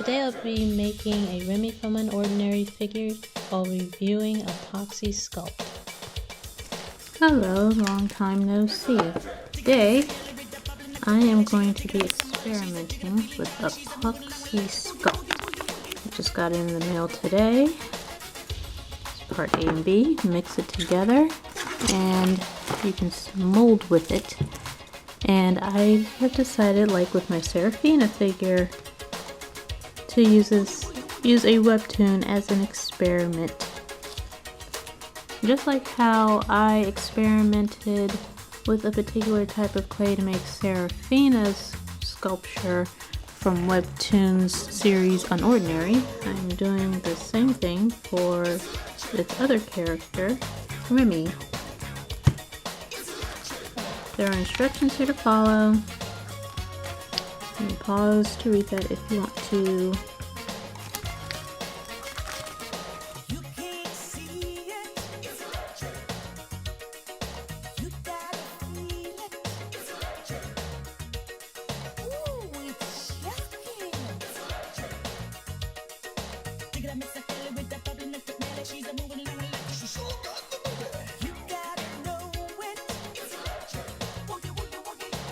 Today I'll be making a Remi from UnordinaryFigure while reviewing Apoxie Sculpt. Hello, long time no see. Today I am going to be experimenting with Apoxie Sculpt. I just got it in the mail today. It's part A and B. Mix it together and you can mold with it. And I have decided, like with my Seraphina figure, to use a webtoon as an experiment. Just like how I experimented with a particular type of clay to make Seraphina's sculpture from Webtoon's series Unordinary, I'm doing the same thing for its other character, Remi. There are instructions here to follow. You can pause to read that if you want to.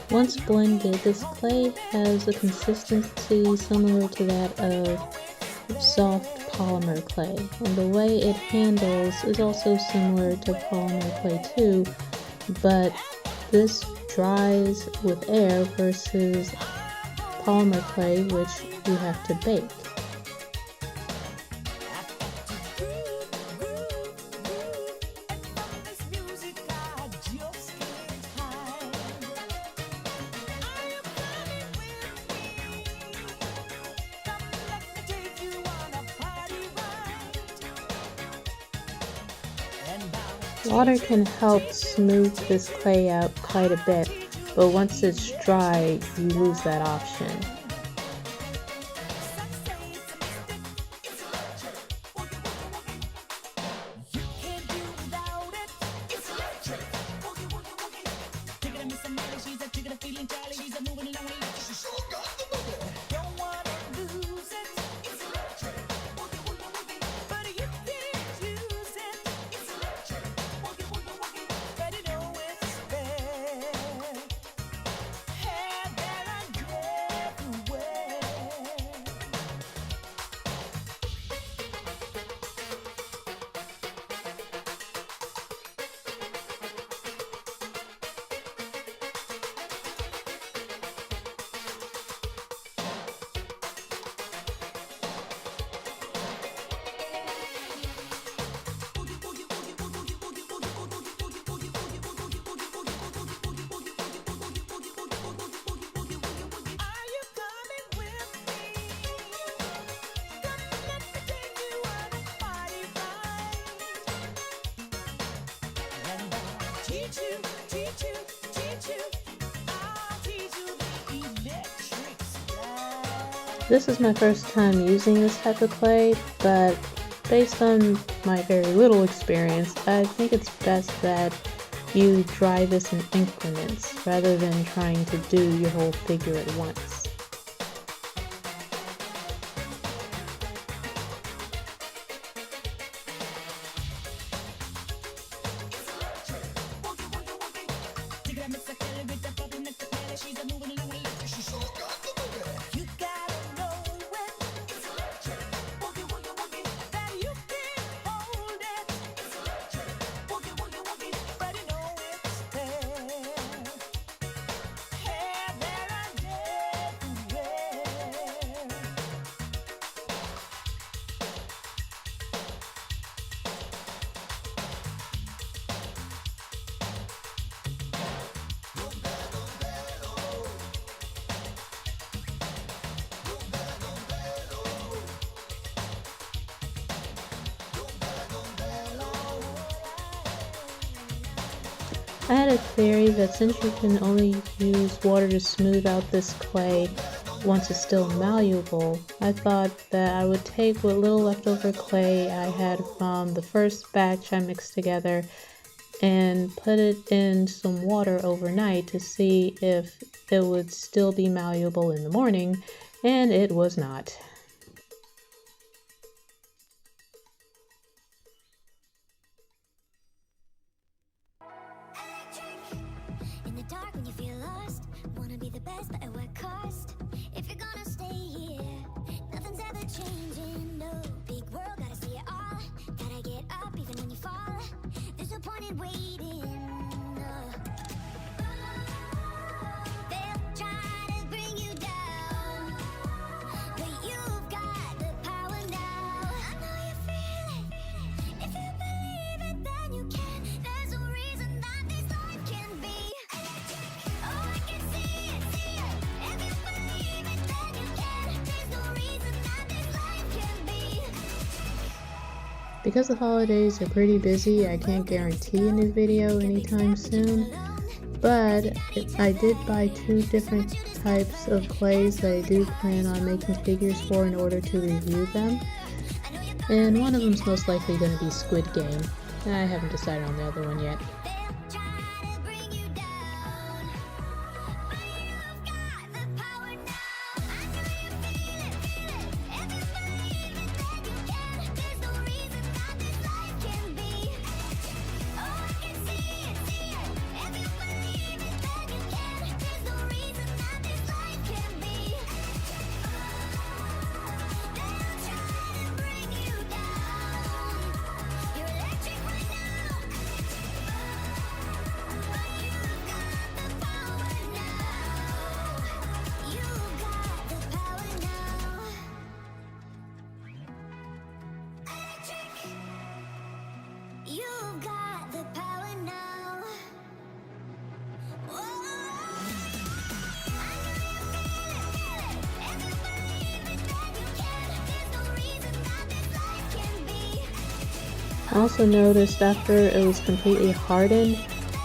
Once blended, this clay has a consistency similar to that of soft polymer clay, and the way it handles is also similar to polymer clay too, but this dries with air versus polymer clay, which you have to bake. Water can help smooth this clay out quite a bit, but once it's dry, you lose that option. This is my first time using this type of clay, but based on my very little experience, I think it's best that you dry this in increments rather than trying to do your whole figure at once. I had a theory that since you can only use water to smooth out this clay once it's still malleable, I thought that I would take what little leftover clay I had from the first batch I mixed together and put it in some water overnight to see if it would still be malleable in the morning, and it was not. Because the holidays are pretty busy, I can't guarantee a new video anytime soon, but I did buy 2 different types of clays that I do plan on making figures for in order to review them. And one of them is most likely going to be Squid Game. I haven't decided on the other one yet. I also noticed after it was completely hardened,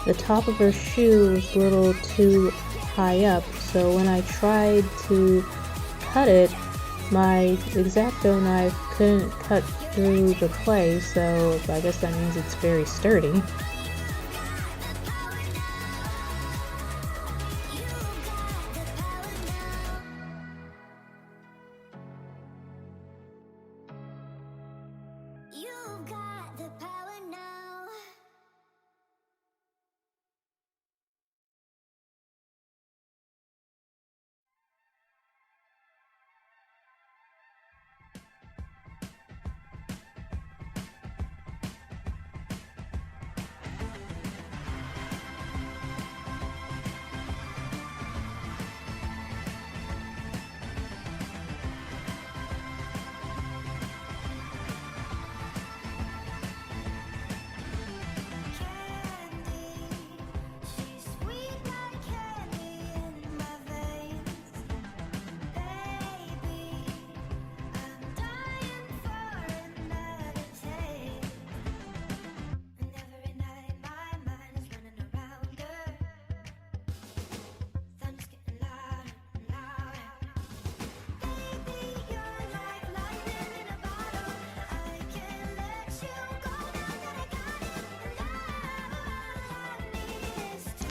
the top of her shoe was a little too high up, so when I tried to cut it, my X-Acto knife couldn't cut through the clay, so I guess that means it's very sturdy.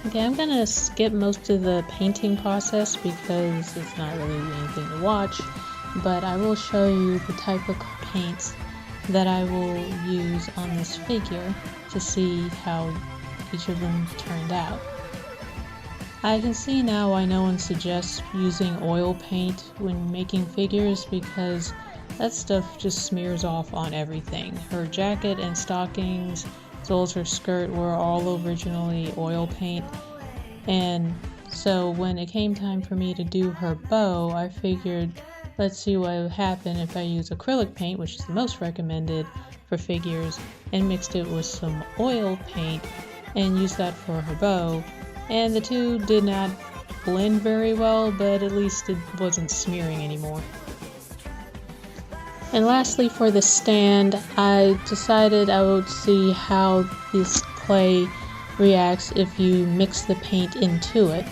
Okay, I'm gonna skip most of the painting process because it's not really anything to watch, but I will show you the type of paints that I will use on this figure to see how each of them turned out. I can see now why no one suggests using oil paint when making figures because that stuff just smears off on everything. Her jacket and stockings, as well as her skirt, were all originally oil paint, and so when it came time for me to do her bow, I figured let's see what would happen if I use acrylic paint, which is the most recommended for figures, and mixed it with some oil paint and used that for her bow, and the two did not blend very well, but at least it wasn't smearing anymore. And lastly, for the stand, I decided I would see how this clay reacts if you mix the paint into it.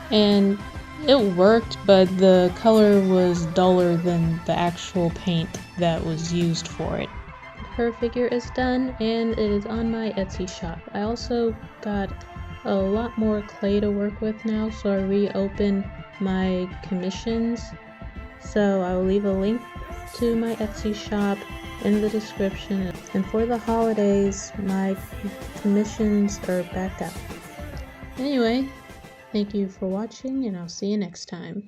And it worked, but the color was duller than the actual paint that was used for it. Her figure is done, and it is on my Etsy shop. I also got a lot more clay to work with now, so I reopened my commissions. So I will leave a link to my Etsy shop in the description, and for the holidays my commissions are back up. Anyway, thank you for watching, and I'll see you next time.